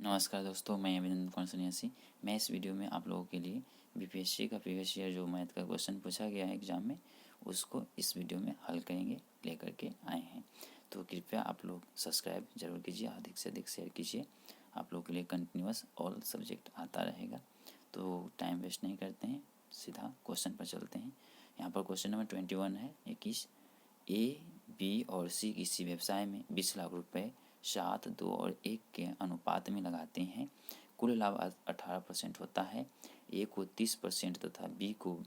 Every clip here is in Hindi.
नमस्कार दोस्तों, मैं अभिनंदन कौर सन्यासी। मैं इस वीडियो में आप लोगों के लिए बीपीएससी का प्रीवियस ईयर जो मैथ का क्वेश्चन पूछा गया है एग्जाम में, उसको इस वीडियो में हल करेंगे लेकर के आए हैं। तो कृपया आप लोग सब्सक्राइब जरूर कीजिए, अधिक से अधिक शेयर कीजिए। आप लोगों के लिए कंटिन्यूअस ऑल सब्जेक्ट आता रहेगा। तो टाइम वेस्ट नहीं करते हैं, सीधा क्वेश्चन पर चलते हैं। यहाँ पर क्वेश्चन नंबर 21 है। 21 ए, बी और सी किसी व्यवसाय में 20 लाख रुपए 7, 2 और 1 के अनुपात में लगाते हैं। कुल लाभ 18% होता है। ए को 30% तथा बी को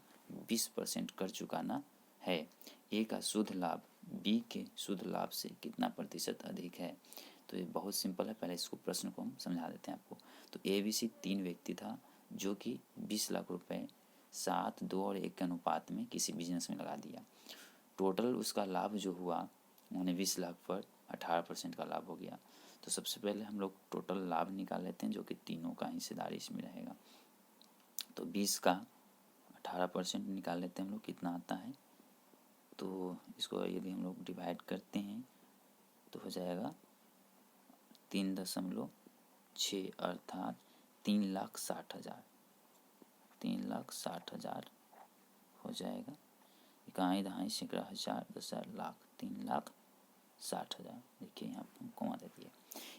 20% कर चुकाना है। ए का शुद्ध लाभ बी के शुद्ध लाभ से कितना प्रतिशत अधिक है? तो ये बहुत सिंपल है। पहले इसको प्रश्न को हम समझा देते हैं आपको। तो ए बी सी 3 व्यक्ति था जो कि 20 लाख रुपए 7, 2 और 1 के अनुपात में किसी बिजनेस में लगा दिया। टोटल उसका लाभ जो हुआ उन्हें 20 लाख पर 18% का लाभ हो गया। तो सबसे पहले हम लोग टोटल लाभ निकाल लेते हैं, जो कि तीनों का हिस्सेदारी इसमें रहेगा। तो 20 का 18% निकाल लेते हैं हम लोग, कितना आता है। तो इसको यदि हम लोग डिवाइड करते हैं तो हो जाएगा 3.6 अर्थात 3,60,000। 3,60,000 हो जाएगा। इकाई दहाई सैकड़ा हजार 10,000 लाख 3,60,000। देखिए यहाँ पर कमा देती है।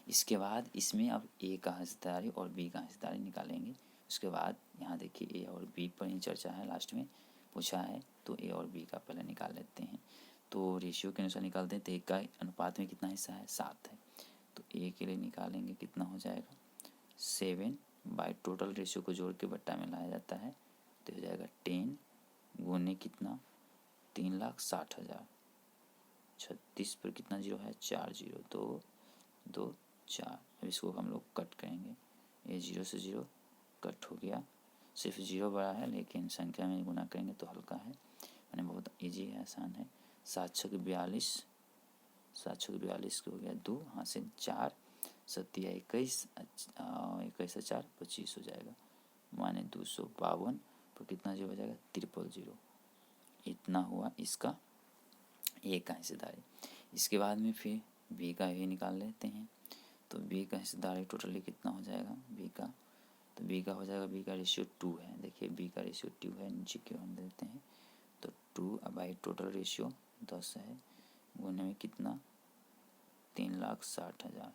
इसके बाद इसमें अब ए का हिस्सेदारी और बी का हिस्सेदारी निकालेंगे। उसके बाद यहाँ देखिए ए और बी पर ही चर्चा है, लास्ट में पूछा है। तो ए और बी का पहले निकाल लेते हैं। तो रेशियो के अनुसार निकालते हैं। तो ए का अनुपात में कितना हिस्सा है? 7 है। तो ए के लिए निकालेंगे, कितना हो जाएगा? 7 बाई टोटल रेशियो को जोड़ के बट्टा में लाया जाता है। तो हो जाएगा 10 गुने कितना? 3,60,000। 36 पर कितना जीरो है? 4 जीरो, 2 2 4। अब इसको हम लोग कट करेंगे। ये जीरो से जीरो कट हो गया। सिर्फ जीरो बड़ा है, लेकिन संख्या में गुना करेंगे तो हल्का है, मैंने बहुत इजी है, आसान है। 7 छक 42, 7 छक 42 हो गया 2, हाँ से 4, 7 21, 21 से 4 25 हो जाएगा, माने 252 पर कितना जीरो हो जाएगा? 300। इतना हुआ इसका ए का हिस्सेदारी। इसके बाद में फिर बी का भी निकाल लेते हैं। तो बी का हिस्सेदारी टोटली कितना हो जाएगा बी का? तो बी का हो जाएगा, बी का रेशियो 2 है। देखिए बी का रेशियो 2 है, नीचे की ओर देते हैं। तो 2 बाई टोटल रेशियो 10 है, गुने में कितना? 3,60,000।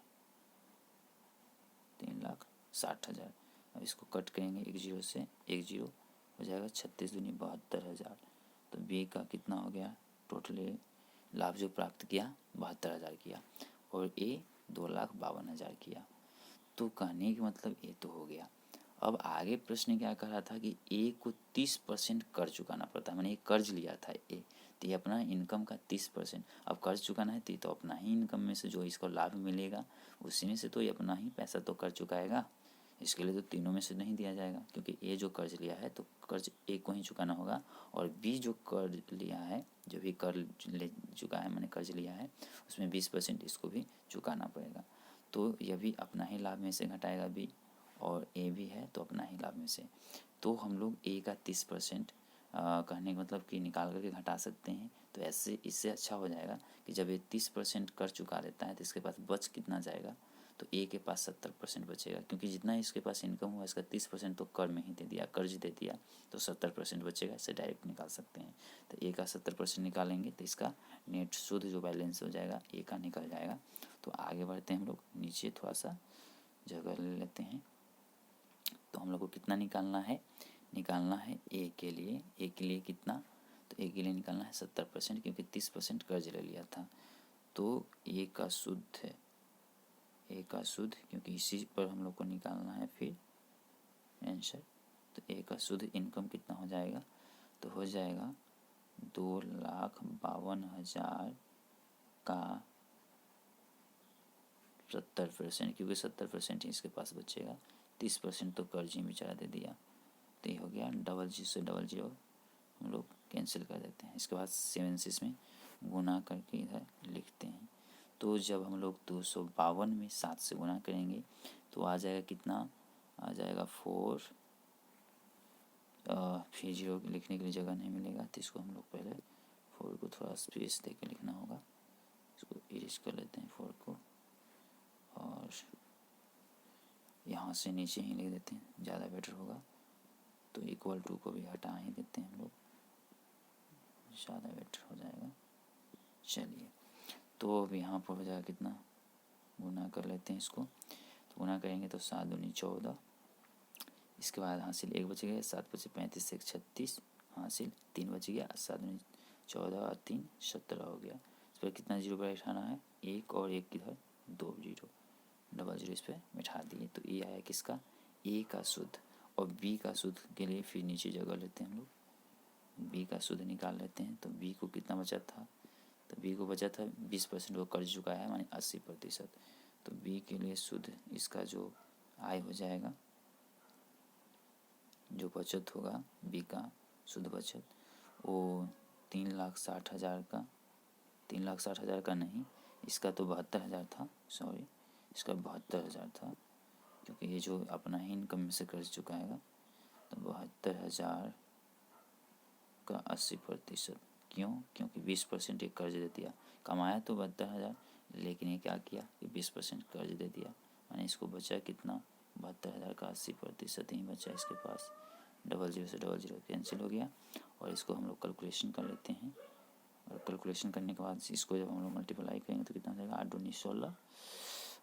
3,60,000। अब इसको कट करेंगे, एक जीरो से एक जीरो हो जाएगा 36 दूनी 72,000। तो बी का कितना हो गया? टोटली लाभ जो प्राप्त किया 72,000 किया, और ए 2,52,000 किया। तो कहने का मतलब ए तो हो गया। अब आगे प्रश्न क्या कह रहा था कि ए को 30% कर्ज चुकाना पड़ता है, मैंने कर्ज लिया था ए, तो ये अपना इनकम का 30%। अब कर्ज चुकाना है तो अपना ही इनकम में से जो इसको लाभ मिलेगा उसी में से तो ये अपना ही पैसा तो कर चुकाएगा। इसके लिए तो तीनों में से नहीं दिया जाएगा, क्योंकि ए जो कर्ज लिया है तो कर्ज ए को ही चुकाना होगा, और बी जो कर्ज लिया है, जो भी कर्ज ले चुका है, मैंने कर्ज लिया है, उसमें 20% इसको भी चुकाना पड़ेगा। तो यह भी अपना ही लाभ में से घटाएगा बी, और ए भी है तो अपना ही लाभ में से। तो हम लोग ए का 30% कहने का मतलब कि निकाल करके घटा सकते हैं। तो ऐसे इससे अच्छा हो जाएगा कि जब ये 30% कर चुका देता है तो इसके पास बच कितना जाएगा? तो ए के पास 70% बचेगा, क्योंकि जितना इसके पास इनकम हुआ इसका 30% तो कर में ही दे दिया, कर्ज दे दिया, तो 70% बचेगा। इससे डायरेक्ट निकाल सकते हैं। तो ए का 70% निकालेंगे तो इसका नेट शुद्ध जो बैलेंस हो जाएगा ए का निकल जाएगा। तो आगे बढ़ते हैं हम लोग, नीचे थोड़ा सा जगह ले लेते हैं। तो हम लोग को कितना निकालना है? निकालना है ए के लिए। ए के लिए कितना? तो ए के लिए निकालना है 70%, क्योंकि 30% कर्ज ले लिया था। तो ए का शुद्ध है, ए का शुद्ध, क्योंकि इसी पर हम लोग को निकालना है फिर आंसर। तो ए का शुद्ध इनकम कितना हो जाएगा? तो हो जाएगा 2,52,000 का 70%, क्योंकि 70% ही इसके पास बचेगा, 30% तो कर्ज ही बेचारा दे दिया। तो ये हो गया, डबल जीरो से डबल जीरो हम लोग कैंसिल कर देते हैं। इसके बाद 7 से इसमें गुना करके इधर लिखते हैं। तो जब हम लोग 252 में 7 से गुना करेंगे तो आ जाएगा कितना? आ जाएगा 4। फिर जीरो लिखने के लिए जगह नहीं मिलेगा, तो इसको हम लोग पहले 4 को थोड़ा स्पेस दे के लिखना होगा। इसको इरेज कर लेते हैं 4 को, और यहाँ से नीचे ही लिख देते हैं, ज़्यादा बेटर होगा। तो इक्वल टू को भी हटा ही देते हैं हम लोग, ज़्यादा बेटर हो जाएगा। चलिए, तो अब यहाँ पर हो जाएगा कितना, गुना कर लेते हैं इसको। तो गुना करेंगे तो 7 दूनी 14, इसके बाद हासिल 1 बच गया, 7 बचे 35 से 36, हासिल 3 बच गया, 7 दूनी 14 और 3 17 हो गया। इस पर कितना जीरो बैठाना है, 1 और 1 किधर, 2 जीरो, डबल जीरो इस पर बैठा दिए। तो ये आया किसका, ए का शुद्ध। और बी का शुद्ध के लिए फिर नीचे जगह लेते हैं हम लोग, बी का शुद्ध निकाल लेते हैं। तो बी को कितना बचा था, तो बी को बचा था 20% वो कर चुका है, माने 80%। तो बी के लिए शुद्ध इसका जो आय हो जाएगा, जो बचत होगा बी का शुद्ध बचत, वो 3,60,000 का, 3,60,000 का नहीं, इसका तो 72,000 था, सॉरी इसका 72,000 था, क्योंकि ये जो अपना ही इनकम में से कर चुका है। तो 72,000 का 80%, क्यों, क्योंकि 20% एक कर्ज दे दिया। कमाया तो 72,000, लेकिन ये क्या किया कि 20% कर्ज दे दिया, माने इसको बचा कितना, 72,000 का 80% ही बचा इसके पास। डबल जीरो से डबल जीरो कैंसिल हो गया। और इसको हम लोग कैलकुलेशन कर लेते हैं, और कैलकुलेशन करने के बाद इसको जब हम लोग मल्टीप्लाई करेंगे तो कितना हो जाएगा, 8 दूनी 16,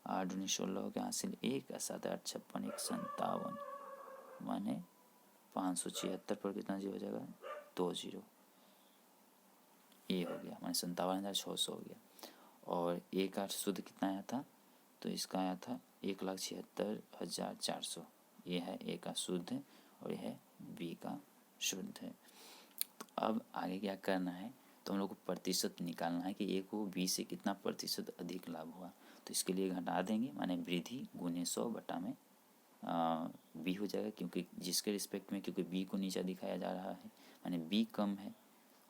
8 दूनी 16 हो गया, हासिल 1, 7 8 56, 1 57, माने 576 पर कितना जीरो हो जाएगा, 2 जीरो, ये हो गया, माने 57,600 हो गया। और ए का शुद्ध कितना आया था, तो इसका आया था 1,76,400, ये है ए का शुद्ध और यह है बी का शुद्ध है। तो अब आगे क्या करना है, तो हम लोग को प्रतिशत निकालना है कि ए को बी से कितना प्रतिशत अधिक लाभ हुआ। तो इसके लिए घटा देंगे, माने वृद्धि गुने 100 बटा में बी हो जाएगा, क्योंकि जिसके रिस्पेक्ट में, क्योंकि बी को नीचा दिखाया जा रहा है, माने बी कम है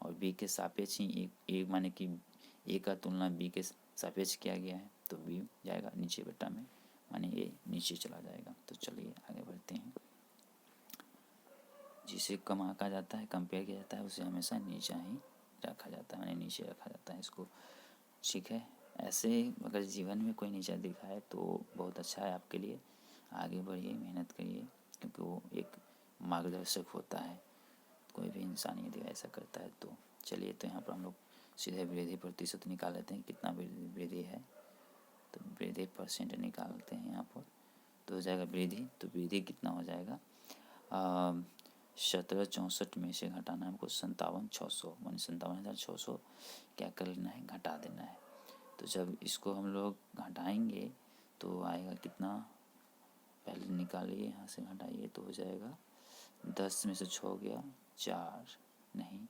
और बी के सापेक्ष ही ए माने कि ए का तुलना बी के सापेक्ष किया गया है, तो बी जाएगा नीचे बटा में, माने ए नीचे चला जाएगा। तो चलिए आगे बढ़ते हैं। जिसे कम आंका जाता है, कंपेयर किया जाता है, उसे हमेशा नीचा ही रखा जाता है, माने नीचे रखा जाता है इसको, ठीक है। ऐसे अगर जीवन में कोई नीचा दिखाए तो बहुत अच्छा है आपके लिए, आगे बढ़िए, मेहनत करिए, क्योंकि वो एक मार्गदर्शक होता है। कोई भी इंसान यदि ऐसा करता है तो चलिए, तो यहाँ पर हम लोग सीधे वृद्धि प्रतिशत निकाल लेते हैं, कितना वृद्धि है, तो वृद्धि परसेंट निकालते हैं यहाँ पर। तो हो जाएगा वृद्धि, तो वृद्धि कितना हो जाएगा, 1764 में से घटाना है हमको 57,600, माने 57,600 क्या कर लेना है, घटा देना है। तो जब इसको हम लोग घटाएंगे तो आएगा कितना, पहले निकालिए, यहाँ से घटाइए, तो हो जाएगा 10 में से 6 गया 4, नहीं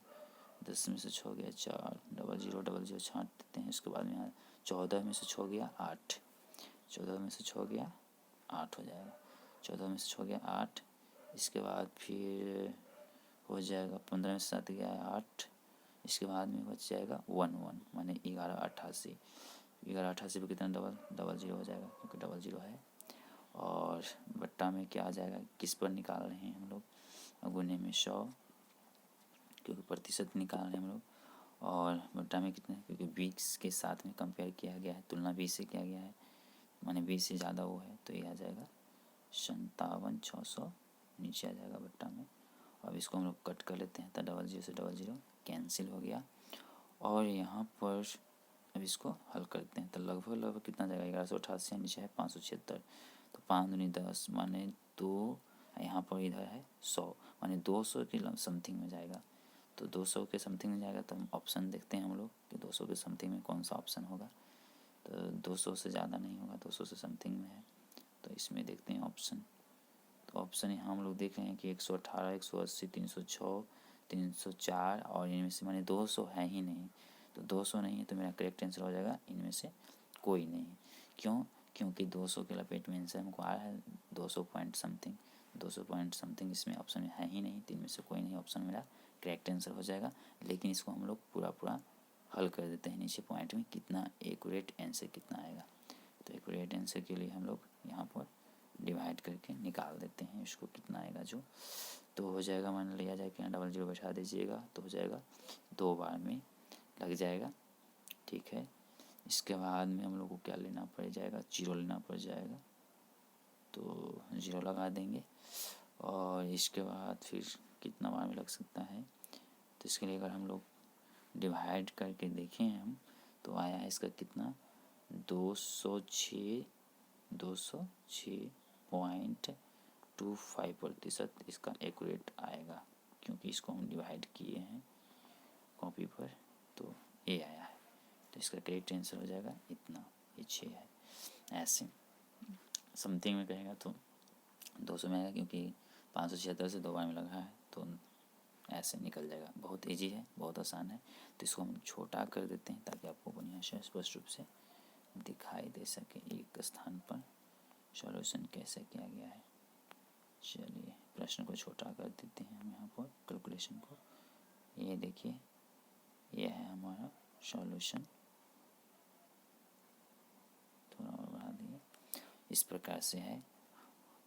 10 में से 6 गया 4, डबल जीरो छाँट देते हैं। इसके बाद में यहाँ 14 में से 6 गया 8, 14 में से 6 गया 8 हो जाएगा, 14 में से 6 गया 8। इसके बाद फिर हो जाएगा 15 में से 7 गया 8, इसके बाद में बच जाएगा 1 माने 1188, 1188 पर कितना डबल जीरो हो जाएगा, क्योंकि डबल जीरो है। और बट्टा में क्या आ जाएगा, किस पर निकाल रहे हैं हम लोग, गुने में 100, क्योंकि प्रतिशत निकाल रहे हैं हम लोग। और बट्टा में कितने, क्योंकि 20 के साथ में कंपेयर किया गया है, तुलना 20 से किया गया है, माने 20 से ज़्यादा वो है, तो ये आ जाएगा 57,600 नीचे आ जाएगा बट्टा में। अब इसको हम लोग कट कर लेते हैं, तो डबल जीरो से डबल जीरो कैंसिल हो गया। और यहाँ पर अब इसको हल करते हैं, तो लगभग कितना जाएगा, 1188 नीचे है 576, तो 5 दूनी 10 माने 2, यहाँ पर इधर है 100, माने 200 के समथिंग में जाएगा। तो 200 के समथिंग में जाएगा, तो हम ऑप्शन देखते हैं हम लोग कि 200 के समथिंग में कौन सा ऑप्शन होगा। तो 200 से ज़्यादा नहीं होगा, 200 से समथिंग में है, तो इसमें देखते हैं ऑप्शन। तो ऑप्शन यहाँ हम लोग देख रहे हैं कि 118, 180, 306, 304, और इनमें से माने 200 है ही नहीं। तो 200 नहीं है, तो मेरा करेक्ट आंसर हो जाएगा इनमें से कोई नहीं। क्यों, क्योंकि 200 के लपेट में आंसर हमको आ रहा है 200 पॉइंट समथिंग, 200 पॉइंट समथिंग इसमें ऑप्शन में है ही नहीं, तो इनमें से कोई नहीं ऑप्शन मेरा करेक्ट आंसर हो जाएगा। लेकिन इसको हम लोग पूरा हल कर देते हैं नीचे पॉइंट में, कितना एक्यूरेट आंसर कितना आएगा। तो एक्यूरेट आंसर के लिए हम लोग यहाँ पर डिवाइड करके निकाल देते हैं इसको, कितना आएगा जो, तो हो जाएगा, मान लिया जाए कि यहाँ डबल जीरो बैठा दीजिएगा, तो हो जाएगा 2 बार में लग जाएगा, ठीक है। इसके बाद में हम लोग को क्या लेना पड़ जाएगा, जीरो लेना पड़ जाएगा। तो 0 लगा देंगे। और इसके बाद फिर कितना बार में लग सकता है, तो इसके लिए अगर हम लोग डिवाइड करके देखें हम, तो आया है इसका कितना 206.25% इसका एक्यूरेट आएगा, क्योंकि इसको हम डिवाइड किए हैं कॉपी पर, तो ये आया है। तो इसका करेक्ट आंसर हो जाएगा इतना, ये 6 है। ऐसे समथिंग में कहेगा तो 200 में आएगा, क्योंकि 576 से 2 बार में लगा है, तो ऐसे निकल जाएगा। बहुत इजी है, बहुत आसान है। तो इसको हम छोटा कर देते हैं ताकि आपको बढ़िया से स्पष्ट रूप से दिखाई दे सके एक स्थान पर सॉल्यूशन कैसे किया गया है। चलिए प्रश्न को छोटा कर देते हैं हम यहाँ पर, कैलकुलेशन को। ये देखिए, ये है हमारा सॉल्यूशन, थोड़ा और बढ़ा दिए, इस प्रकार से है।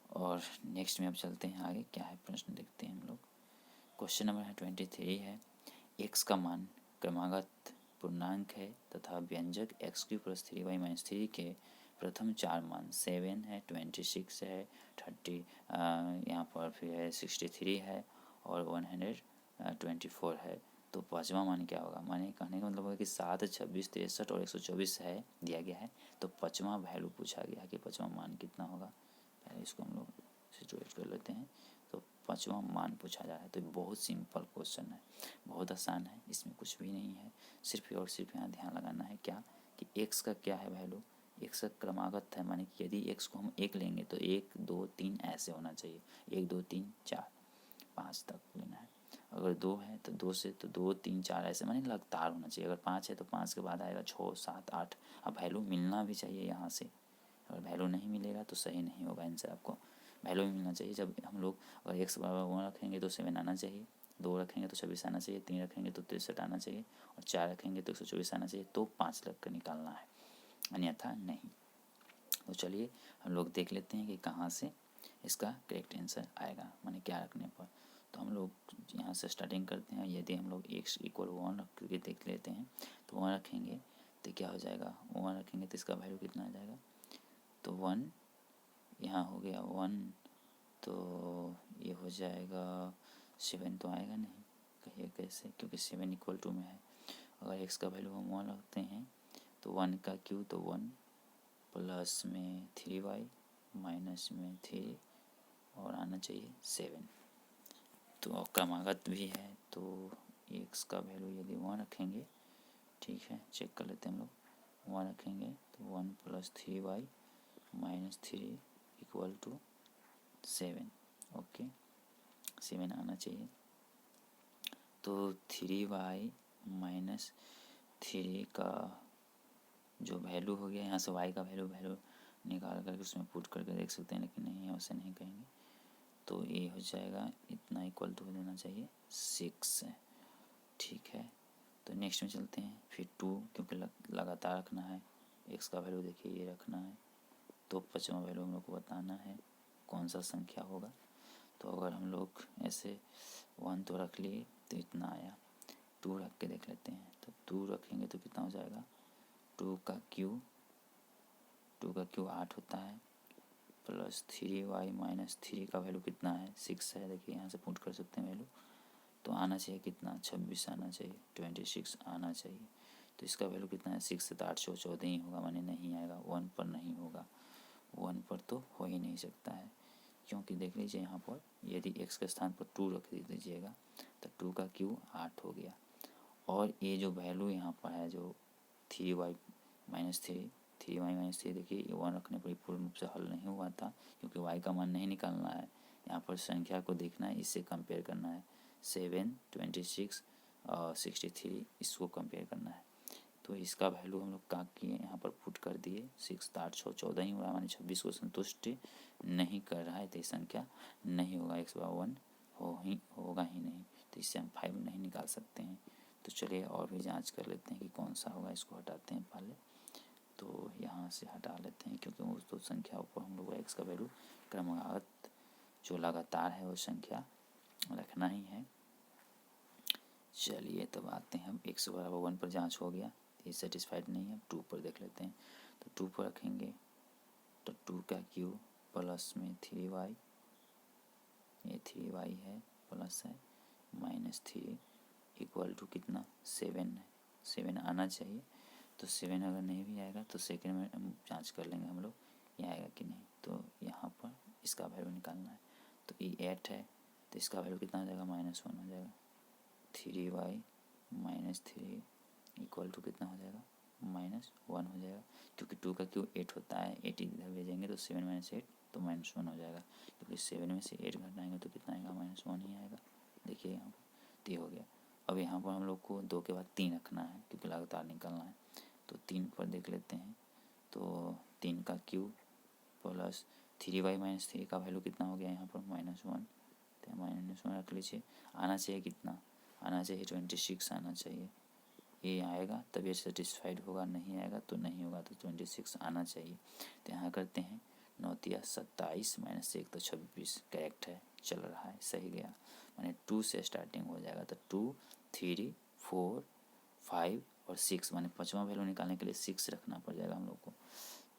और नेक्स्ट में अब चलते हैं आगे, क्या है प्रश्न देखते हैं हम लोग। क्वेश्चन नंबर है 23 है, x का मान क्रमागत पूर्णांक है तथा व्यंजक x³ + 3y - 3 के प्रथम 4 मान 7 है, 26 है, 30 यहाँ पर फिर है 63 है और 124 है। तो पाँचवा मान क्या होगा? माने कहने का मतलब है कि 7, 26, 63 और 124 है दिया गया है, तो पाँचवा वैल्यू पूछा गया है कि पाँचवा मान कितना होगा। पहले इसको हम लोग सिचुएट कर लेते हैं। तो पाँचवा मान पूछा जा रहा है, तो बहुत सिंपल क्वेश्चन है, बहुत आसान है, इसमें कुछ भी नहीं है। सिर्फ और सिर्फ यहाँ ध्यान लगाना है क्या कि x का क्या है वैल्यू, x का क्रमागत है, माने कि यदि x को हम 1 लेंगे तो 1, 2, 3 ऐसे होना चाहिए, 1, 2, 3, 4, 5 तक लेना है। अगर 2 है तो 2 से तो 2, 3, 4 ऐसे माने लगातार होना चाहिए। अगर 5 है तो 5 के बाद आएगा 6, 7, 8। अब वैल्यू मिलना भी चाहिए यहाँ से, अगर वैल्यू नहीं मिलेगा तो सही नहीं होगा आंसर। आपको वैल्यू भी मिलना चाहिए। जब हम लोग अगर x बराबर 1 रखेंगे तो 7 आना चाहिए, 2 रखेंगे तो 26 आना चाहिए, 3 रखेंगे तो 63 आना चाहिए और 4 रखेंगे तो 124 आना चाहिए, तो 5 लग कर निकालना है, अन्यथा नहीं। तो चलिए हम लोग देख लेते हैं कि कहाँ से इसका करेक्ट आंसर आएगा, माने क्या रखने पर। तो हम लोग यहाँ से स्टार्टिंग करते हैं। यदि हम लोग x = 1 रख करके देख लेते हैं, तो 1 रखेंगे तो क्या हो जाएगा, 1 रखेंगे तो इसका वैल्यू कितना आ जाएगा, तो 1 यहाँ हो गया 1, तो ये हो जाएगा 7 तो आएगा नहीं, कहिए कैसे, क्योंकि 7 = में है। अगर x का वैल्यू हम 1 रखते हैं तो 1 का क्यू तो 1 प्लस में 3y माइनस में 3 और आना चाहिए 7। तो क्रमागत भी है, तो x का वैल्यू यदि 1 रखेंगे, ठीक है चेक कर लेते हैं हम लोग, 1 रखेंगे तो 1 + 3y - 3 = 7। ओके 7 आना चाहिए। तो 3y - 3 का जो वैल्यू हो गया, यहाँ से y का वैल्यू निकाल करके उसमें पुट करके देख सकते हैं, लेकिन नहीं है, वैसे नहीं कहेंगे। तो ये हो जाएगा इतना इक्वल टू हो जाना चाहिए 6 है, ठीक है। तो नेक्स्ट में चलते हैं, फिर 2, क्योंकि लगातार रखना है, x का वैल्यू देखिए ये रखना है, तो पाँचवा वैल्यू हम लोग को बताना है कौन सा संख्या होगा। तो अगर हम लोग ऐसे 1 तो रख लिए तो इतना आया, 2 रख के देख लेते हैं, तो 2 रखेंगे तो कितना हो जाएगा, 2 का क्यू 8 होता है, प्लस 3y - 3 का वैल्यू कितना है 6 है, देखिए यहाँ से पुट कर सकते हैं वैल्यू, तो आना चाहिए कितना 26 आना चाहिए, 26 आना चाहिए। तो इसका वैल्यू कितना है 6 से तो 8 से 14 ही होगा, माने नहीं आएगा, 1 पर नहीं होगा, 1 पर तो हो ही नहीं सकता है। क्योंकि देख लीजिए यहाँ पर यदि x के स्थान पर 2 रख दीजिएगा तो 2 का क्यू 8 हो गया, और ये जो वैल्यू यहाँ पर है जो 3y - 3 देखिए ये 1 रखने पर पूर्ण रूप से हल नहीं हुआ था, क्योंकि y का मान नहीं निकालना है, यहाँ पर संख्या को देखना है, इससे कंपेयर करना है, 7, 26 और 63 इसको कंपेयर करना है। तो इसका वैल्यू हम लोग क्या किए, यहाँ पर पुट कर दिए, 6, 8, 6, 14 ही हो रहा है, माने 26 को संतुष्ट नहीं कर रहा है, तो ये संख्या नहीं होगा, x = 1 होगा ही नहीं, तो इससे हम 5 नहीं निकाल सकते हैं। तो चलिए और भी जांच कर लेते हैं कि कौन सा होगा, इसको हटाते हैं पहले, तो यहाँ से हटा लेते हैं, क्योंकि उस दो संख्या पर हम लोग x का वैल्यू क्रमागत जो लगातार है वो संख्या रखना ही है। चलिए तब आते हैं हम, x = 1 पर जांच हो गया, ये सेटिस्फाइड नहीं है, 2 पर देख लेते हैं। तो 2 पर रखेंगे तो 2 का क्यू प्लस में 3y, ये 3y है प्लस है -3 इक्वल टू कितना 7 है। 7 आना चाहिए, तो 7 अगर नहीं भी आएगा तो सेकेंड में हम जांच कर लेंगे हम लोग ये आएगा कि नहीं। तो यहाँ पर इसका वैल्यू निकालना है, तो ये 8 है तो इसका वैल्यू कितना हो जाएगा -1 हो जाएगा। 3y -3 इक्वल टू कितना हो जाएगा -1 हो जाएगा, क्योंकि 2 का क्यूब 8 होता है, 8 इधर भेजेंगे तो 7 - 8 तो -1 हो जाएगा, क्योंकि 7 में से 8 घटाएंगे तो कितना आएगा -1 ही आएगा। देखिए यहाँ पर तो ये हो गया। अब यहाँ पर हम लोग को 2 के बाद 3 रखना है क्योंकि लगातार निकलना है, तो 3 पर देख लेते हैं। तो 3 का क्यूब प्लस 3y -3 का वैल्यू कितना हो गया यहाँ पर -1, तो -1 रख लीजिए। आना चाहिए कितना, आना चाहिए 26 आना चाहिए। ये आएगा तब ये सेटिस्फाइड होगा, नहीं आएगा तो नहीं होगा, तो 26 आना चाहिए। तो यहाँ करते हैं 9 तिया 27 -1 तो 26 करेक्ट है, चल रहा है, सही गया। माने 2 से स्टार्टिंग हो जाएगा, तो 2 3 4 5 और 6, माने 5वां वैल्यू निकालने के लिए 6 रखना पड़ जाएगा हम लोग को।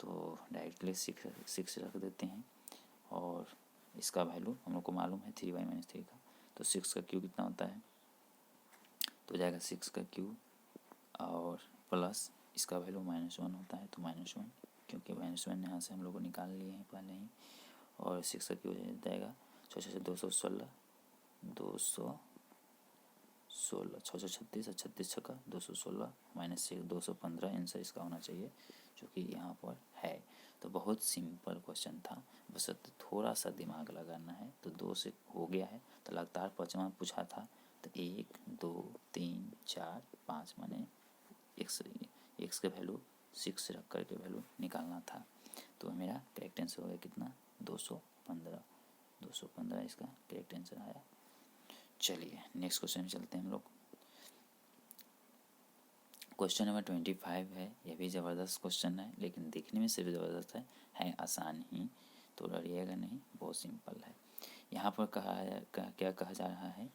तो डायरेक्टली 6 रख देते हैं, और इसका वैल्यू हम लोग को मालूम है 3y -3 का, तो 6 का क्यूब कितना होता है, तो जाएगा 6 का क्यूब और प्लस इसका वैल्यू -1 होता है, तो -1 क्योंकि -1 यहाँ से हम लोग को निकाल लिए हैं पहले ही, और 6 का क्यूब जाएगा 6 से 216 216 6 36 और 36 छक्का 216 -6 215 आंसर इसका होना चाहिए, जो कि यहाँ पर है। तो बहुत सिंपल क्वेश्चन था, बस थोड़ा सा दिमाग लगाना है। तो 2 से हो गया है, तो लगातार 5वां पूछा था, तो 1 2 3 4 5 माने एक्स के वैल्यू 6 रख करके वैल्यू निकालना था। तो मेरा करेक्ट आंसर हो गया कितना 215 इसका करेक्ट आंसर आया। चलिए नेक्स्ट क्वेश्चन में चलते हैं हम लोग। क्वेश्चन नंबर 25 है, यह भी ज़बरदस्त क्वेश्चन है, लेकिन देखने में सिर्फ ज़बरदस्त है आसान ही, तो डरिएगा नहीं, बहुत सिंपल है। यहाँ पर क्या कहा जा रहा है,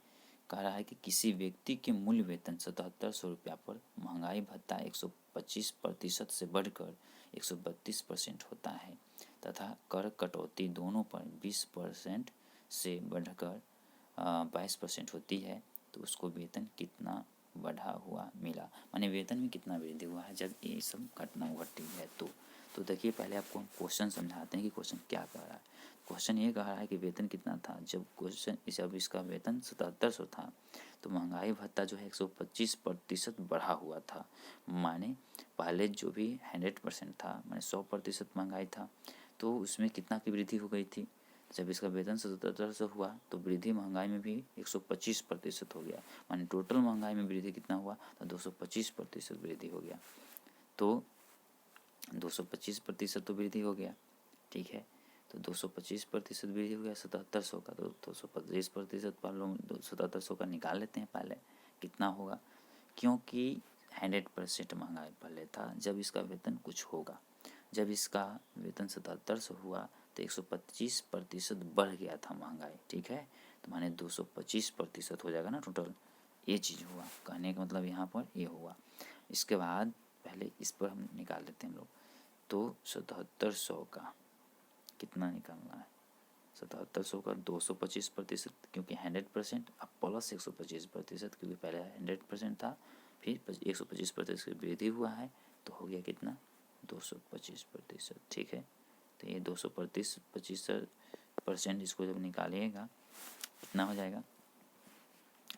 कह रहा है कि किसी व्यक्ति के मूल वेतन 7700 रुपया पर महंगाई भत्ता 125% से बढ़कर 132% होता है तथा कर कटौती दोनों पर 20% से बढ़कर 22% होती है, तो उसको वेतन कितना बढ़ा हुआ मिला, माने वेतन में कितना वृद्धि हुआ है जब ये सब घटना घटी है। तो देखिए पहले आपको हम क्वेश्चन समझाते हैं कि क्वेश्चन क्या कह रहा है। क्वेश्चन ये कह रहा है कि वेतन कितना था जब इसका वेतन 7700 था, तो महंगाई भत्ता जो है 125% बढ़ा हुआ था, माने पहले जो भी 100% था, माने 100% महंगाई था, तो उसमें कितना की वृद्धि हो गई थी। जब इसका वेतन 7700 हुआ तो वृद्धि महंगाई में भी 125% हो गया, माने टोटल महंगाई में वृद्धि कितना हुआ, तो 225% वृद्धि हो गया। तो 225% तो वृद्धि हो गया, ठीक है, तो 225% वृद्धि हो गया 7700 का, तो 225% पहले 7700 का निकाल लेते हैं पहले कितना होगा, क्योंकि 100% महंगाई पहले था जब इसका वेतन कुछ होगा। जब इसका वेतन 7700 हुआ तो 125% बढ़ गया था महंगाई, ठीक है, तो माने 225% हो जाएगा ना टोटल, ये चीज़ हुआ। कहने का मतलब यहाँ पर ये हुआ। इसके बाद पहले इस पर हम निकाल लेते हैं हम लोग, तो 7700 का कितना निकालना है, 7700 का 225%, क्योंकि 100% अब प्लस 125%, क्योंकि पहले 100% था फिर 125% की वृद्धि हुआ है, तो हो गया कितना 225%, ठीक है। तो ये 225% इसको जब निकालिएगा कितना हो जाएगा,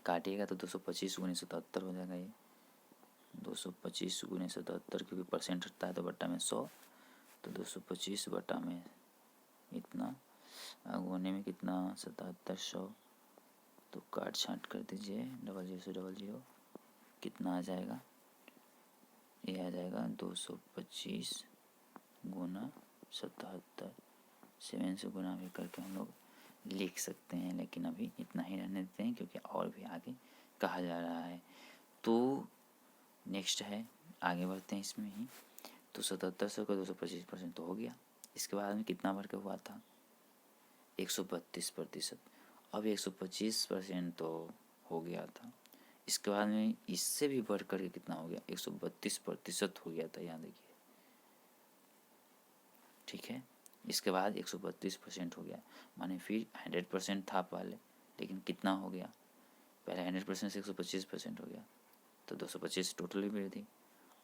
काटिएगा तो 225 × 77 हो जाएगा। ये 225 × 77, क्योंकि परसेंट हटता है तो बट्टा में 100, तो 225 बट्टा में इतना गुने में कितना 7700, तो काट छाँट कर दीजिए 00 से 00, कितना आ जाएगा, ये आ जाएगा 225 गुना 77, 7 से गुना भी करके हम लोग लिख सकते हैं, लेकिन अभी इतना ही रहने देते हैं क्योंकि और भी आगे कहा जा रहा है। तो नेक्स्ट है, आगे बढ़ते हैं इसमें ही। तो 7700 का 225% तो हो गया, इसके बाद में कितना बढ़ के हुआ था 132%, अब 125% तो हो गया था, इसके बाद में इससे भी बढ़ कर के कितना हो गया 132% हो गया था, यहाँ देखिए, ठीक है। इसके बाद 132% हो गया, माने फिर 100% था पहले, लेकिन कितना हो गया, पहले 100% से 125% हो गया, तो 225 टोटली वृद्धि।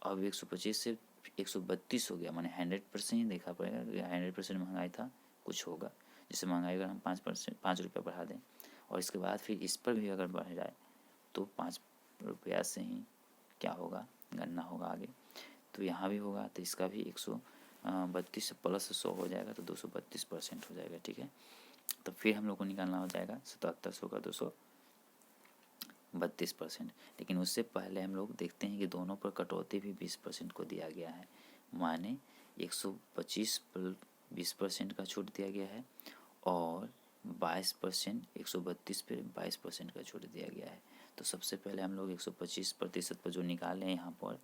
अब 125 से 132 हो गया, माने 100% ही देखा पड़ेगा, 100% महंगाई था, कुछ होगा, जैसे महंगाई अगर हम 5% बढ़ा दें, और इसके बाद फिर इस पर भी अगर बढ़ जाए तो 5 से ही क्या होगा, गणना होगा आगे, तो यहाँ भी होगा, तो इसका भी 132 प्लस 100 हो जाएगा, तो 232% हो जाएगा। ठीक है, तो फिर हम लोग को निकालना हो जाएगा 7700 का 232%। लेकिन उससे पहले हम लोग देखते हैं कि दोनों पर कटौती भी 20% को दिया गया है, माने 125 पर 20% का छूट दिया गया है, और 22% 132 पर 22% का छूट दिया गया है। तो सबसे पहले हम लोग 125% पर जो निकाले हैं यहाँ पर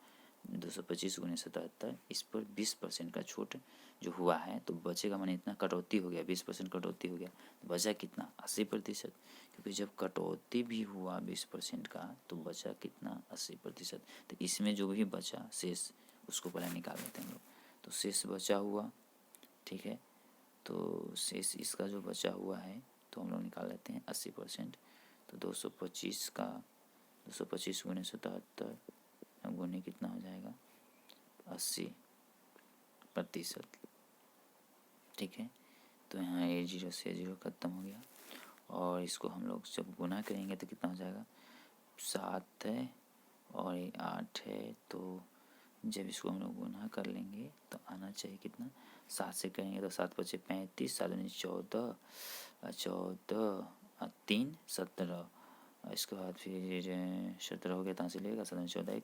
225 × 77, इस पर 20% का छूट जो हुआ है, तो बचेगा, माने इतना कटौती हो गया, 20% कटौती हो गया, तो बचा कितना, 80%, क्योंकि जब कटौती भी हुआ 20% का तो बचा कितना, 80%। तो इसमें जो भी बचा शेष उसको पहले निकाल लेते हैं हम लोग, तो शेष बचा हुआ, ठीक है, तो शेष इसका जो बचा हुआ है तो हम लोग निकाल लेते हैं 80%, तो 225 का 225 × 77 गुने कितना हो जाएगा, 80%। ठीक है, तो यहाँ ये 0 से 0 खत्म हो गया, और इसको हम लोग जब गुना करेंगे तो कितना हो जाएगा, 7 है और 8 है, तो जब इसको हम लोग गुना कर लेंगे तो आना चाहिए कितना, 7 से करेंगे तो 7 × 5 = 35, 7 × 14, 3 17, इसके बाद फिर 17 हो गया, कहाँ से लेगा, 7 × 14 =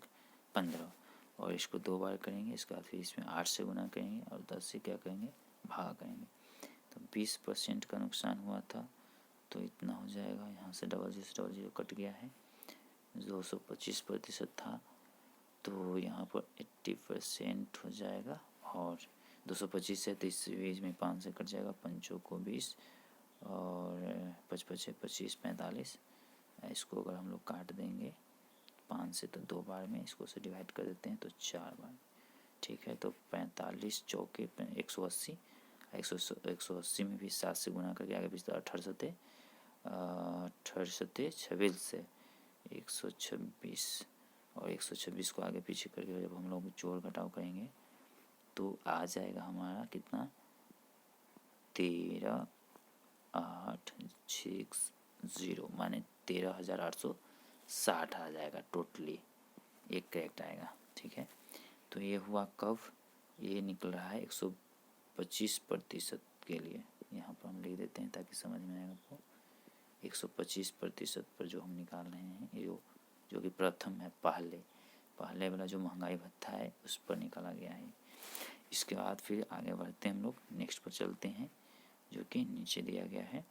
15, और इसको 2 बार करेंगे, इसके बाद फिर इसमें 8 से गुना करेंगे और 10 से क्या करेंगे, भाग करेंगे, तो 20% का नुकसान हुआ था, तो इतना हो जाएगा, यहाँ से 00 कट गया है, 225% था, तो यहाँ पर 80% हो जाएगा, और 225 से 30 बीच में 5 से कट जाएगा, 5 को 20 और 5 × 5 = 25, 45, इसको अगर हम लोग काट देंगे 5 से तो 2 बार में, इसको से डिवाइड कर देते हैं तो 4 बार। ठीक है, तो 45 चौके 180, 180 में भी 7 से गुना करके आगे पीछे 18 सते 26 से 126, और 126 को आगे पीछे करके जब हम लोग जोड़ घटाव करेंगे तो आ जाएगा हमारा कितना, 13,860, माने 13,860 आ जाएगा टोटली, एक करेक्ट आएगा। ठीक है, तो ये हुआ कब, ये निकल रहा है 125% के लिए, यहाँ पर हम लिख देते हैं ताकि समझ में आएगा आपको, 125% पर जो हम निकाल रहे हैं, ये जो कि प्रथम है, पहले वाला जो महंगाई भत्ता है उस पर निकाला गया है। इसके बाद फिर आगे बढ़ते हैं, हम लोग नेक्स्ट पर चलते हैं, जो कि नीचे दिया गया है,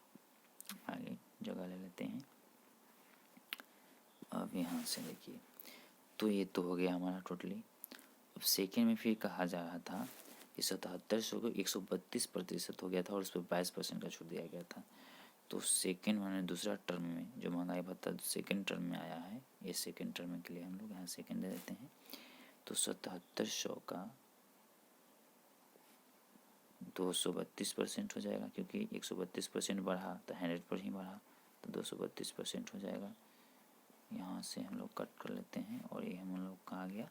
आगे जगह ले लेते हैं। अब यहाँ से देखिए, तो ये तो हो गया हमारा टोटली। अब सेकेंड में फिर कहा जा रहा था कि 7700 को 132% हो गया था, और उस पर 22% का छूट दिया गया था। तो सेकेंड माने दूसरा टर्म में जो महंगाई भत्ता सेकेंड टर्म में आया है, ये सेकेंड टर्म के लिए हम लोग यहाँ सेकेंड दे देते हैं, तो 7700 का 232% हो जाएगा, क्योंकि 132% बढ़ा तो 100 पर ही बढ़ा, तो 232% हो जाएगा। यहाँ से हम लोग कट कर लेते हैं, और ये हम लोग का आ गया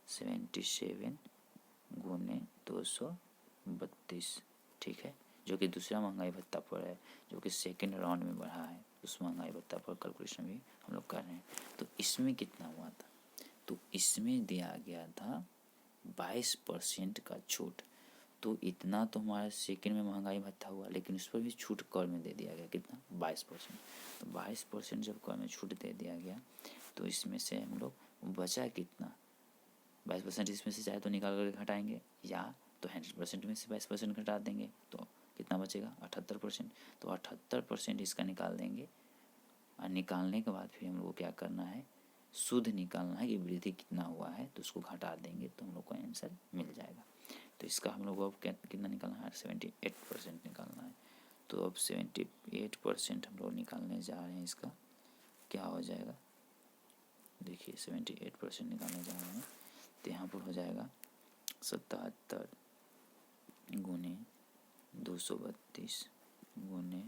77 × 232। ठीक है, जो कि दूसरा महंगाई भत्ता पर है, जो कि सेकेंड राउंड में बढ़ा है, उस महंगाई भत्ता पर कैलकुलेशन भी हम लोग कर रहे हैं। तो इसमें कितना हुआ था, तो इसमें दिया गया था 22% का छूट, तो इतना तो हमारा सेकेंड में महंगाई भत्ता हुआ, लेकिन उस पर भी छूट कर में दे दिया गया, कितना, 22%। तो 22% जब कर में छूट दे दिया गया, तो इसमें से हम लोग बचा कितना, 22% इसमें से चाहे तो निकाल करके घटाएंगे, या तो 100% में से 22% घटा देंगे, तो कितना बचेगा, 78%। तो 78% इसका निकाल देंगे, और निकालने के बाद फिर हम लोग को क्या करना है, शुद्ध निकालना है कि वृद्धि कितना हुआ है, तो उसको घटा देंगे तो हम लोग को आंसर मिल जाएगा। तो इसका हम लोग को अब कितना निकालना है, 78% निकालना है। तो अब 78% हम लोग निकालने जा रहे हैं, इसका क्या हो जाएगा, देखिए 78% निकालने जा रहे हैं, तो यहाँ पर हो जाएगा 77 × 232 गुने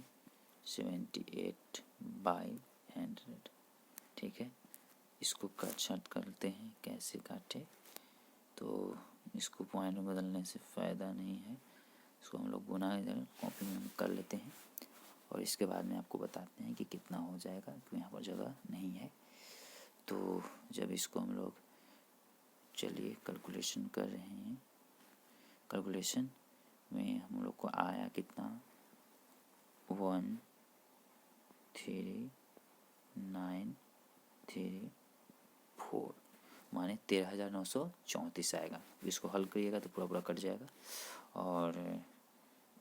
78/100। ठीक है, इसको कट छाट करते हैं। कैसे काटे, तो इसको पॉइंट में बदलने से फ़ायदा नहीं है, इसको हम लोग गुना इधर कॉपी में हम कर लेते हैं और इसके बाद में आपको बताते हैं कि कितना हो जाएगा, क्योंकि यहाँ पर जगह नहीं है। तो जब इसको हम लोग, चलिए कैलकुलेशन कर रहे हैं, कैलकुलेशन में हम लोग को आया कितना, 13934 माने 13,934 आएगा। इसको हल करिएगा तो पूरा कट जाएगा और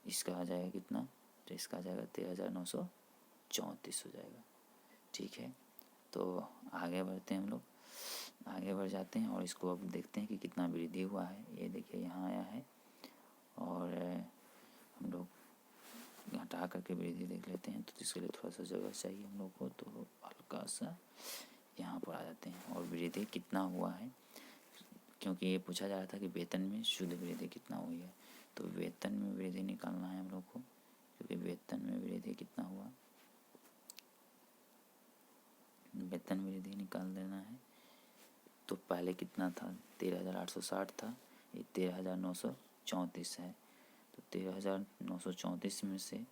इसका आ जाएगा कितना, तो इसका आ जाएगा 13,934 हो जाएगा। ठीक है, तो आगे बढ़ते हैं, हम लोग आगे बढ़ जाते हैं और इसको अब देखते हैं कि कितना वृद्धि हुआ है। ये देखिए यहाँ आया है और हम लोग घटा करके वृद्धि देख लेते हैं। तो इसके लिए थोड़ा सा जगह चाहिए हम लोग को, तो हल्का सा यहाँ पर आ जाते हैं और वृद्धि कितना हुआ है, क्योंकि ये पूछा जा रहा था कि वेतन में शुद्ध वृद्धि कितना हुई है। तो वेतन में वृद्धि निकालना है हम लोग को, क्योंकि वेतन में वृद्धि कितना हुआ, वेतन वृद्धि निकाल देना है। तो पहले कितना था, 13,860 था, ये 13,934 है। तो 13,934 में से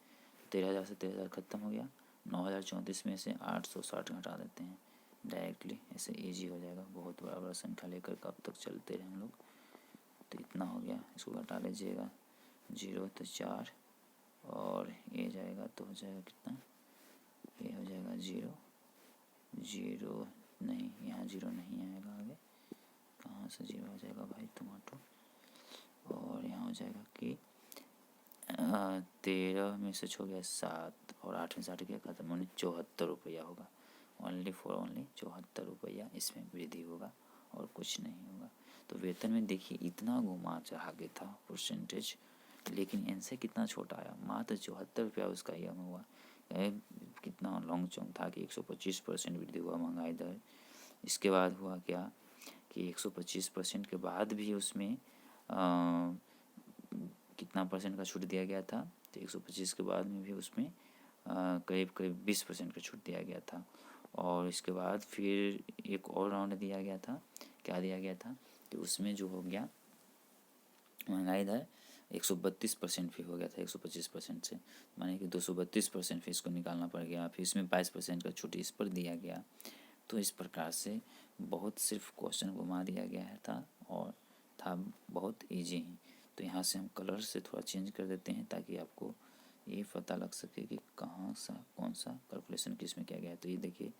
13,000 से 13,000 ख़त्म हो गया, 9,034 में से 860 घटा देते हैं डायरेक्टली, ऐसे इजी हो जाएगा। बहुत बड़ा बड़ा संख्या लेकर कब तक चलते रहे हम लोग। तो इतना हो गया, इसको घटा लीजिएगा, 0 तो 4 और ये जाएगा तो हो जाएगा कितना, ये हो जाएगा 0 नहीं, यहाँ 0 नहीं आएगा, आगे कहाँ से 0 हो जाएगा भाई टमाटो। और यहाँ हो जाएगा कि 13 में से छो गया 7 और 8 में 60 गया खत्म, होने 74 रुपया होगा। ओनली 74 रुपया इसमें वृद्धि होगा और कुछ नहीं होगा। तो वेतन में देखिए इतना घुमा चढ़ा के था परसेंटेज, लेकिन इनसे कितना छोटा आया, मात्र 74 रुपया उसका यह हुआ। कितना लॉन्ग चौंक था कि 125% वृद्धि हुआ महंगाई दर। इसके बाद हुआ क्या कि 125% के बाद भी उसमें कितना परसेंट का छूट दिया गया था, तो 125 के बाद में भी उसमें करीब 20% का छूट दिया गया था। और इसके बाद फिर एक और राउंड दिया गया था, क्या दिया गया था कि उसमें जो हो गया महंगाई दर 132% भी हो गया था 125% से, माने कि 232% फिर इसको निकालना पड़ गया। फिर इसमें 22% का छूट इस पर दिया गया। तो इस प्रकार से बहुत सिर्फ क्वेश्चन घुमा दिया गया है था और था बहुत इजी ही। तो यहाँ से हम कलर से थोड़ा चेंज कर देते हैं ताकि आपको ये पता लग सके कि कहाँ सा कौन सा कैलकुलेशन किस में किया गया है। तो ये देखिए,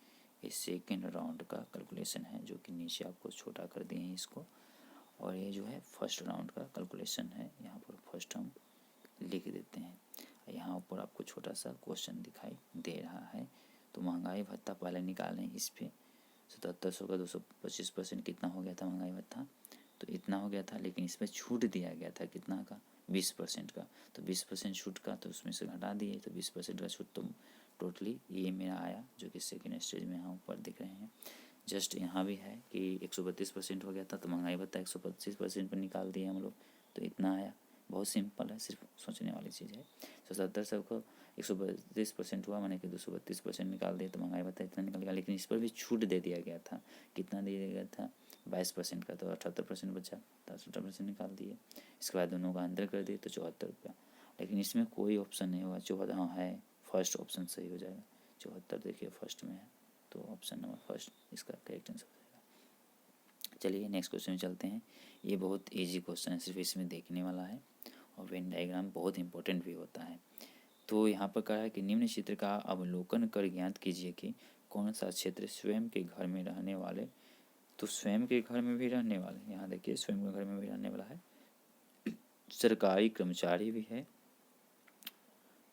ये सेकेंड राउंड का कैलकुलेशन है, जो कि नीचे आपको छोटा कर दिए हैं इसको, और ये जो है फर्स्ट राउंड का कैलकुलेशन है। यहाँ पर फर्स्ट हम लिख देते हैं, यहाँ ऊपर आपको छोटा सा क्वेश्चन दिखाई दे रहा है। तो महंगाई भत्ता पहले निकालें, इस पर 7700 का 225% कितना हो गया था महंगाई भत्ता, तो इतना हो गया था। लेकिन इसमें छूट दिया गया था कितना का, 20% का। तो 20% छूट का तो उसमें से घटा दिए, तो 20% का छूट तो टोटली ये मेरा आया, जो कि सेकेंड स्टेज में यहाँ ऊपर दिख रहे हैं। जस्ट यहाँ भी है कि 132% हो गया था, तो महंगाई भत्ता 125% पर निकाल दिए हम लोग, तो इतना आया। बहुत सिंपल है, सिर्फ सोचने वाली चीज़ है। 7700 को 132% हुआ, मैंने कि 232% निकाल दिए, तो महंगाई भत्ता इतना निकल गया। लेकिन इस पर भी छूट दे दिया गया था, कितना दे दिया गया था, 22% का, तो 78% बचा, तो 78% निकाल दिए। इसके बाद दोनों का अंतर कर दिए तो 74 रुपया। लेकिन इसमें कोई ऑप्शन नहीं हुआ, 74 हाँ है, फर्स्ट ऑप्शन सही हो जाएगा। 74 देखिए फर्स्ट में है, तो ऑप्शन नंबर फर्स्ट इसका करेक्ट आंसर हो जाएगा। चलिए नेक्स्ट क्वेश्चन में चलते हैं। ये बहुत इजी क्वेश्चन है, सिर्फ इसमें देखने वाला है और वेन डायग्राम बहुत इंपॉर्टेंट भी होता है। तो यहाँ पर कहा है कि निम्न चित्र का अवलोकन कर ज्ञात कीजिए कि कौन सा क्षेत्र स्वयं के घर में रहने वाले, तो स्वयं के घर में भी रहने वाले, यहाँ देखिए स्वयं के घर में भी रहने वाला है, सरकारी कर्मचारी भी है,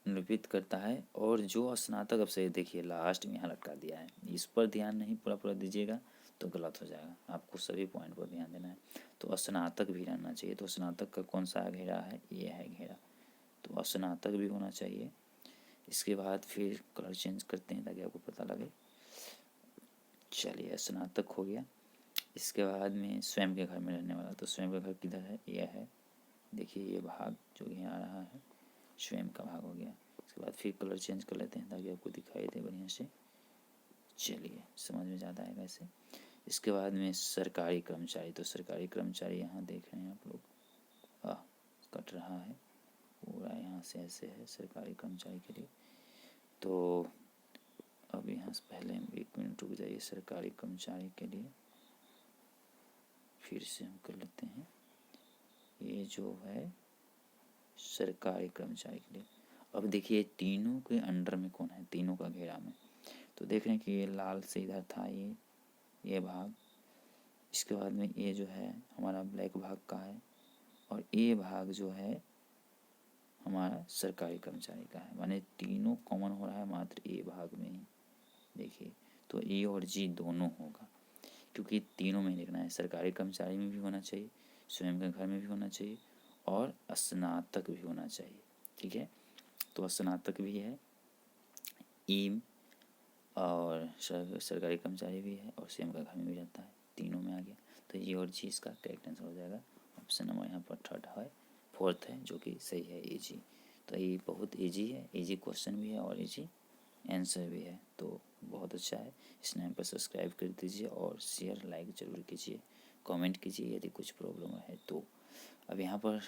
निरूपित करता है, और जो स्नातक, अब से देखिए लास्ट में यहाँ लटका दिया है, इस पर ध्यान नहीं पूरा दीजिएगा तो गलत हो जाएगा, आपको सभी पॉइंट पर ध्यान देना है। तो स्नातक भी रहना चाहिए, तो स्नातक का कौन सा घेरा है, ये है घेरा, तो स्नातक भी होना चाहिए। इसके बाद फिर कलर चेंज करते हैं ताकि आपको पता लगे। चलिए स्नातक हो गया। इसके बाद में स्वयं के घर में रहने वाला, तो स्वयं का घर किधर है, यह है, देखिए ये भाग जो यहाँ आ रहा है, स्वयं का भाग हो गया। इसके बाद फिर कलर चेंज कर लेते हैं ताकि आपको दिखाई दे बढ़िया से। चलिए समझ में ज़्यादा आएगा ऐसे। इसके बाद में सरकारी कर्मचारी, तो सरकारी कर्मचारी यहाँ देख रहे हैं आप लोग, कट रहा है पूरा यहाँ से ऐसे है सरकारी कर्मचारी के लिए। तो अब यहाँ से पहले हम 1 मिनट रुक जाइए। सरकारी कर्मचारी के लिए फिर से हम कर लेते हैं। ये जो है सरकारी कर्मचारी के लिए, अब देखिए तीनों के अंडर में कौन है, तीनों का घेरा में। तो देख रहे हैं कि ये लाल से इधर था ये भाग। इसके बाद में ये जो है हमारा ब्लैक भाग का है, और ये भाग जो है हमारा सरकारी कर्मचारी का है। माने तीनों कॉमन हो रहा है मात्र ए भाग में ही। देखिए तो ए और जी दोनों होगा, क्योंकि तीनों में लिखना है। सरकारी कर्मचारी में भी होना चाहिए, स्वयं के घर में भी होना चाहिए, और स्नातक भी होना चाहिए। ठीक है, तो स्नातक भी है, ई और सरकारी कर्मचारी भी है, और स्वयं का घर में भी रहता है, तीनों में आ गया। तो ये और जी इसका करेक्ट आंसर हो जाएगा। ऑप्शन नंबर यहाँ पर थर्ड है, फोर्थ है जो कि सही है, ए जी। तो ये बहुत ईजी है, ईजी क्वेश्चन भी है और ईजी आंसर भी है, तो बहुत अच्छा है। इस चैनल पर सब्सक्राइब कर दीजिए और शेयर लाइक ज़रूर कीजिए, कमेंट कीजिए यदि कुछ प्रॉब्लम है तो। अब यहाँ पर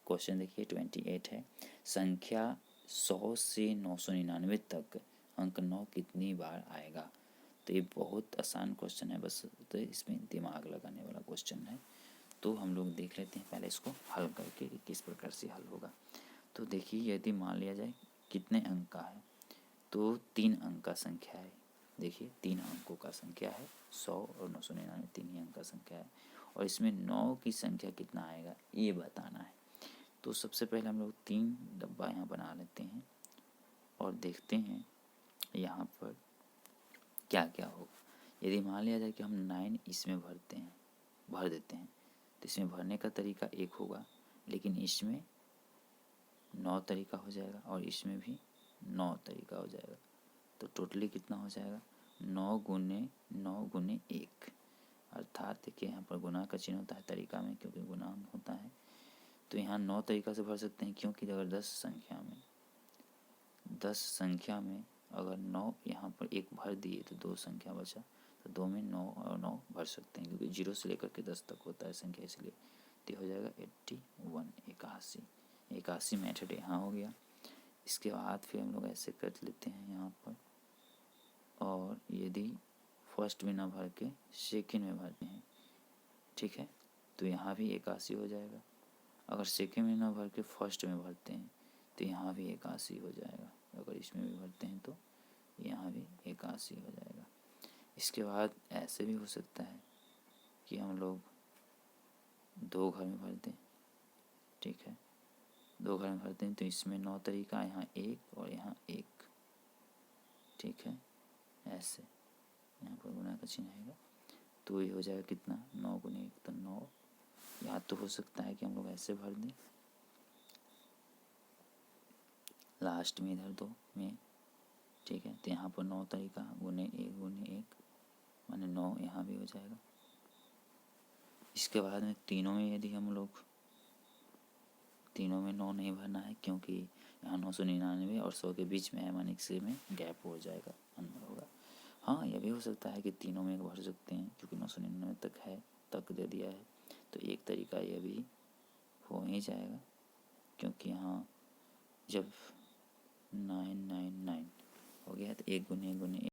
क्वेश्चन देखिए 28 है, संख्या 100 से 999 तक अंक 9 कितनी बार आएगा। तो ये बहुत आसान क्वेश्चन है, बस तो इसमें दिमाग लगाने वाला क्वेश्चन है। तो हम लोग देख लेते हैं पहले इसको हल करके कि किस प्रकार से हल होगा। तो देखिए यदि मान लिया जाए कितने अंक का है, तो 3 अंक का संख्या है। देखिए 3 अंकों का संख्या है, 100 और 999 3 ही अंक का संख्या है, और इसमें 9 की संख्या कितना आएगा ये बताना है। तो सबसे पहले हम लोग 3 डब्बा यहाँ बना लेते हैं और देखते हैं यहाँ पर क्या क्या होगा। यदि मान लिया जाए कि हम 9 इसमें भर देते हैं, तो इसमें भरने का तरीका एक होगा, लेकिन इसमें 9 तरीका हो जाएगा और इसमें भी 9 तरीका हो जाएगा। तो टोटली कितना हो जाएगा, 9 गुने 1, अर्थात देखिए यहाँ पर गुना का चिन्ह होता है तरीका में, क्योंकि गुना होता है। तो यहाँ 9 तरीका से भर सकते हैं, क्योंकि अगर 10 संख्या में अगर 9 यहाँ पर 1 भर दिए तो 2 संख्या बचा, तो 2 में 9 और 9 भर सकते हैं, क्योंकि 0 से लेकर के 10 तक होता है संख्या, इसलिए तो हो जाएगा 81 81 मेथड यहाँ हो गया। इसके बाद फिर हम लोग ऐसे कर लेते हैं यहाँ पर, और यदि फर्स्ट में ना भर के सेकेंड में भरते हैं, ठीक है, तो यहाँ भी 81 हो जाएगा। अगर सेकेंड में ना भर के फर्स्ट में भरते हैं तो यहाँ भी 81 हो जाएगा। अगर इसमें भी भरते हैं तो यहाँ भी 81 हो जाएगा। इसके बाद ऐसे भी हो सकता है कि हम लोग 2 घर में भर दें, ठीक है, 2 घर में भरते हैं तो इसमें 9 तरीका, यहाँ 1 और यहाँ 1, ठीक है, ऐसे यहाँ पर गुना का चिन्ह आएगा। तो ये हो जाएगा कितना, 9 गुने 1 तो 9। या तो हो सकता है कि हम लोग ऐसे भर दें लास्ट में इधर 2 में, ठीक है, तो यहाँ पर 9 तरीका गुने 1 माने 9 यहाँ भी हो जाएगा। इसके बाद में तीनों में यदि हम लोग तीनों में 9 नहीं भरना है, क्योंकि यहाँ 999 और 100 के बीच में है, माने इससे में गैप हो जाएगा, अंदर होगा। हाँ यह भी हो सकता है कि तीनों में भर सकते हैं, क्योंकि 999 तक है, तक दे दिया है, तो एक तरीका यह भी हो ही जाएगा, क्योंकि यहाँ जब 999 हो गया तो 1 गुने